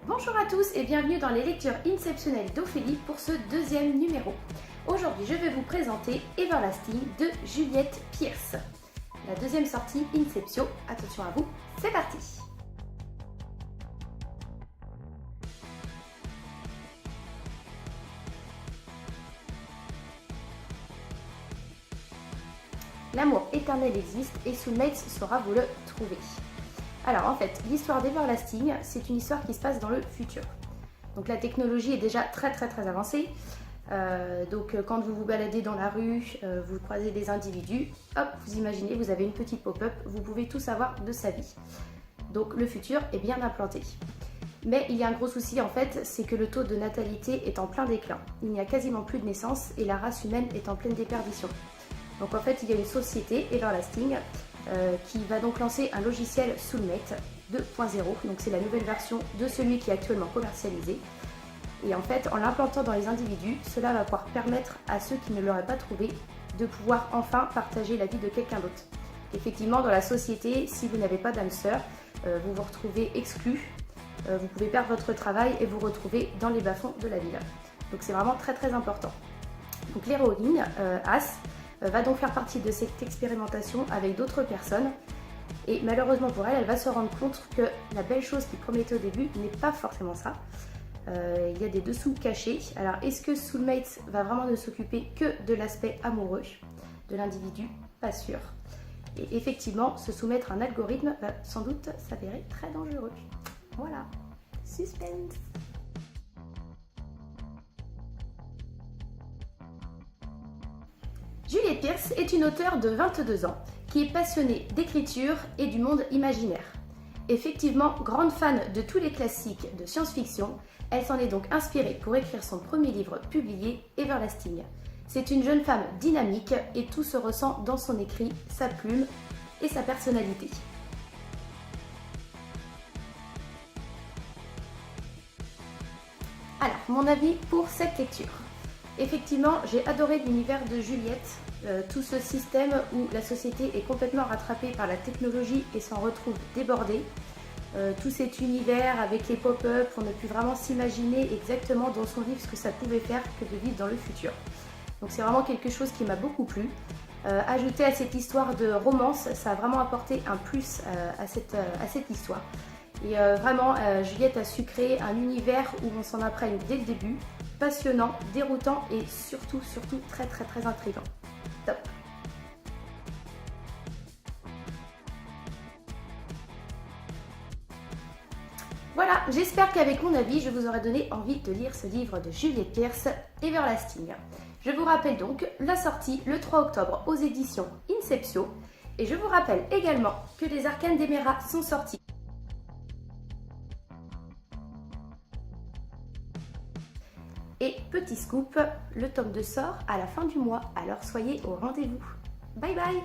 Bonjour à tous et bienvenue dans les lectures inceptionnelles d'Ophélie pour ce deuxième numéro. Aujourd'hui, je vais vous présenter Everlasting de Juliette Pearce. La deuxième sortie Inceptio. Attention à vous, c'est parti! L'amour éternel existe et Soulmates saura vous le trouver. Alors en fait, l'histoire d'Everlasting, c'est une histoire qui se passe dans le futur. Donc la technologie est déjà très avancée. Quand vous vous baladez dans la rue, vous croisez des individus, hop, vous imaginez, vous avez une petite pop-up, vous pouvez tout savoir de sa vie. Donc le futur est bien implanté. Mais il y a un gros souci en fait, c'est que le taux de natalité est en plein déclin. Il n'y a quasiment plus de naissances et la race humaine est en pleine déperdition. Donc en fait, il y a une société, Everlasting, qui va donc lancer un logiciel Soulmate 2.0. Donc c'est la nouvelle version de celui qui est actuellement commercialisé. Et en fait, en l'implantant dans les individus, cela va pouvoir permettre à ceux qui ne l'auraient pas trouvé de pouvoir enfin partager la vie de quelqu'un d'autre. Effectivement, dans la société, si vous n'avez pas d'âme sœur, vous vous retrouvez exclu, vous pouvez perdre votre travail et vous retrouver dans les bas-fonds de la ville. Donc c'est vraiment très important. Donc l'héroïne, As, va donc faire partie de cette expérimentation avec d'autres personnes. Et malheureusement pour elle, elle va se rendre compte que la belle chose qui promettait au début n'est pas forcément ça. Il y a des dessous cachés. Alors est-ce que Soulmates va vraiment ne s'occuper que de l'aspect amoureux de l'individu? Pas sûr. Et effectivement, se soumettre à un algorithme va sans doute s'avérer très dangereux. Voilà, suspense. Juliette Pearce est une auteure de 22 ans qui est passionnée d'écriture et du monde imaginaire. Effectivement, grande fan de tous les classiques de science-fiction, elle s'en est donc inspirée pour écrire son premier livre publié, Everlasting. C'est une jeune femme dynamique et tout se ressent dans son écrit, sa plume et sa personnalité. Alors, mon avis pour cette lecture. Effectivement, j'ai adoré l'univers de Juliette, tout ce système où la société est complètement rattrapée par la technologie et s'en retrouve débordée. Tout cet univers avec les pop-up, on a pu vraiment s'imaginer exactement dans son livre ce que ça pouvait faire que de vivre dans le futur. Donc c'est vraiment quelque chose qui m'a beaucoup plu. Ajouté à cette histoire de romance, ça a vraiment apporté un plus à cette histoire. Et vraiment, Juliette a su créer un univers où on s'en imprègne dès le début, passionnant, déroutant et surtout très intriguant. Top! Voilà, j'espère qu'avec mon avis, je vous aurai donné envie de lire ce livre de Juliette Pearce, Everlasting. Je vous rappelle donc la sortie le 3 octobre aux éditions Inceptio. Et je vous rappelle également que les Arcanes d'Emera sont sortis. Et petit scoop, le tome 2 sort à la fin du mois, alors soyez au rendez-vous. Bye bye!